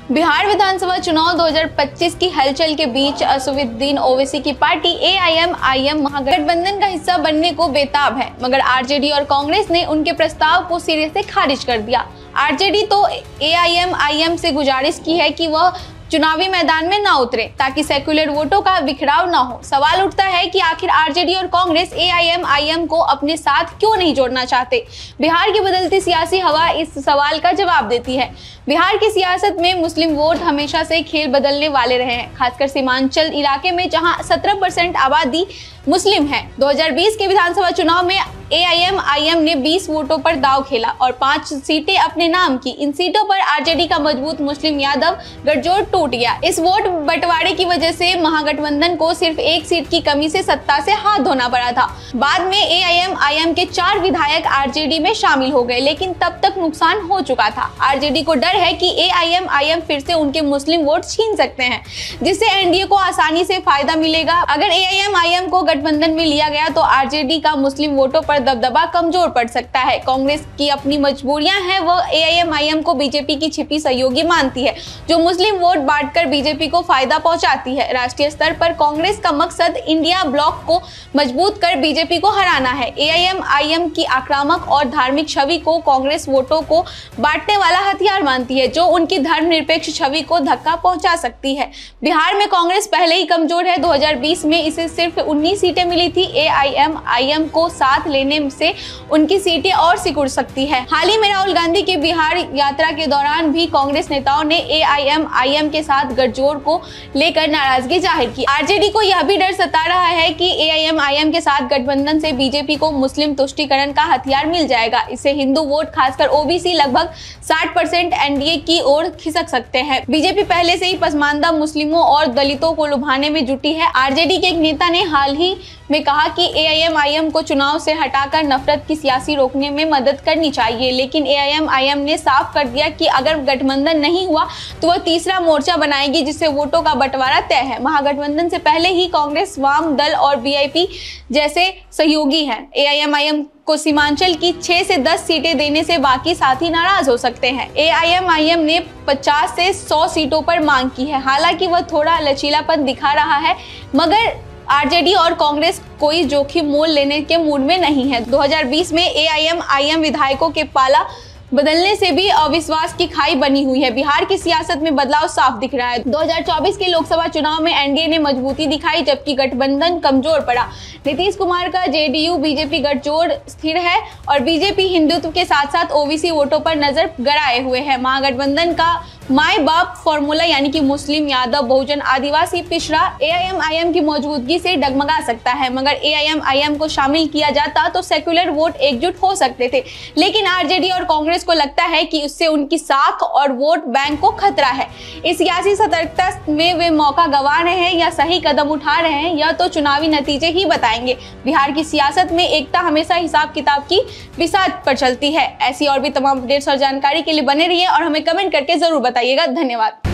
बिहार विधानसभा चुनाव 2025 की हलचल के बीच असदुद्दीन ओवैसी की पार्टी एआईएमआईएम महागठबंधन का हिस्सा बनने को बेताब है, मगर आरजेडी और कांग्रेस ने उनके प्रस्ताव को सिरे से खारिज कर दिया। आरजेडी तो एआईएमआईएम से गुजारिश की है कि वह चुनावी मैदान में ना उतरे ताकि सेक्युलर वोटों का बिखराव ना हो। सवाल उठता है कि आखिर आरजेडी और कांग्रेस एआईएमआईएम को अपने साथ क्यों नहीं जोड़ना चाहते। बिहार की बदलती सियासी हवा इस सवाल का जवाब देती है। बिहार की सियासत में मुस्लिम वोट हमेशा से खेल बदलने वाले रहे हैं, खासकर सीमांचल इलाके में जहां 17% आबादी मुस्लिम है। 2020 के विधानसभा चुनाव में एआईएमआईएम ने 20 वोटों पर दांव खेला और 5 सीटें अपने नाम की। इन सीटों पर आरजेडी का मजबूत मुस्लिम यादव गठजोड़ टूट गया। इस वोट बंटवारे की वजह से महागठबंधन को सिर्फ 1 सीट की कमी से सत्ता से हाथ धोना पड़ा था। बाद में एआईएमआईएम के 4 विधायक आरजेडी में शामिल हो गए, लेकिन तब तक नुकसान हो चुका था। आरजेडी को डर है कि एआईएमआईएम फिर से उनके मुस्लिम वोट छीन सकते हैं, जिससे एनडीए को आसानी से फायदा मिलेगा। अगर एआईएमआईएम को गठबंधन में लिया गया तो आरजेडी का मुस्लिम वोटों पर दबदबा कमजोर पड़ सकता है। कांग्रेस की अपनी मजबूरियां हैं, वह एआईएमआईएम को बीजेपी की छिपी सहयोगी मानती है, जो मुस्लिम वोट बांटकर बीजेपी को फायदा पहुंचाती है। राष्ट्रीय स्तर पर कांग्रेस का मकसद इंडिया ब्लॉक को मजबूत कर बीजेपी को हराना है। एआईएमआईएम की आक्रामक और धार्मिक छवि को कांग्रेस वोटों को बांटने वाला हथियार मानती है, जो उनकी धर्मनिरपेक्ष छवि को धक्का पहुंचा सकती है। बिहार में कांग्रेस पहले ही कमजोर है। 2020 में इसे सिर्फ 19 सीटें मिली थी। एआईएमआईएम को साथ लेने से उनकी सीटें और सिकुड़ सकती है। हाल ही में राहुल गांधी की बिहार यात्रा के दौरान भी कांग्रेस नेताओं ने एआईएमआईएम के साथ गठजोड़ को लेकर नाराजगी जाहिर की। आरजेडी को यह भी डर सता रहा है कि एआईएमआईएम के साथ गठबंधन से बीजेपी को मुस्लिम तुष्टीकरण का हथियार मिल जाएगा। इससे हिंदू वोट, खासकर ओबीसी, लगभग 60% एनडीए की ओर खिसक सकते हैं। बीजेपी पहले से ही पसमानदा मुस्लिमों और दलितों को लुभाने में जुटी है। आरजेडी के एक नेता ने हाल ही में कहा कि एआईएमआईएम को चुनाव से हटाकर नफरत की सियासी रोकने में मदद करनी चाहिए, लेकिन एआईएमआईएम ने साफ कर दिया कि अगर गठबंधन नहीं हुआ तो वह तीसरा मोर्चा बनाएगी, जिससे वोटों का बंटवारा तय है। महागठबंधन से पहले ही कांग्रेस, वाम दल और वीआईपी जैसे सहयोगी हैं। एआईएमआईएम को सीमांचल की 6 से 10 सीटें देने से बाकी साथी नाराज हो सकते हैं। एआईएमआईएम ने 50 से 100 सीटों पर मांग की है। हालांकि वह थोड़ा लचीलापन दिखा रहा है, मगर आरजेडी और कांग्रेस कोई जोखिम मोल लेने के मूड में नहीं है। 2020 में एआईएमआईएम विधायकों के पाला बदलने से भी अविश्वास की खाई बनी हुई है। बिहार की सियासत में बदलाव साफ दिख रहा है। 2024 के लोकसभा चुनाव में एनडीए ने मजबूती दिखाई, जबकि गठबंधन कमजोर पड़ा। नीतीश कुमार का जेडीयू बीजेपी गठजोड़ स्थिर है और बीजेपी हिंदुत्व के साथ साथ ओबीसी वोटों पर नजर गड़ाए हुए है। महागठबंधन का माई बाप फॉर्मूला, यानी कि मुस्लिम, यादव, बहुजन, आदिवासी, पिछड़ा, एआईएमआईएम की मौजूदगी से डगमगा सकता है। मगर एआईएमआईएम को शामिल किया जाता तो सेक्युलर वोट एकजुट हो सकते थे, लेकिन आरजेडी और कांग्रेस को लगता है कि उससे उनकी साख और वोट बैंक को खतरा है। इस सियासी सतर्कता में वे मौका गंवा रहे हैं या सही कदम उठा रहे हैं, यह तो चुनावी नतीजे ही बताएंगे। बिहार की सियासत में एकता हमेशा हिसाब किताब की बिसात पर चलती है। ऐसी और भी तमाम अपडेट्स और जानकारी के लिए बने रहिए और हमें कमेंट करके जरूर बताइएगा। धन्यवाद।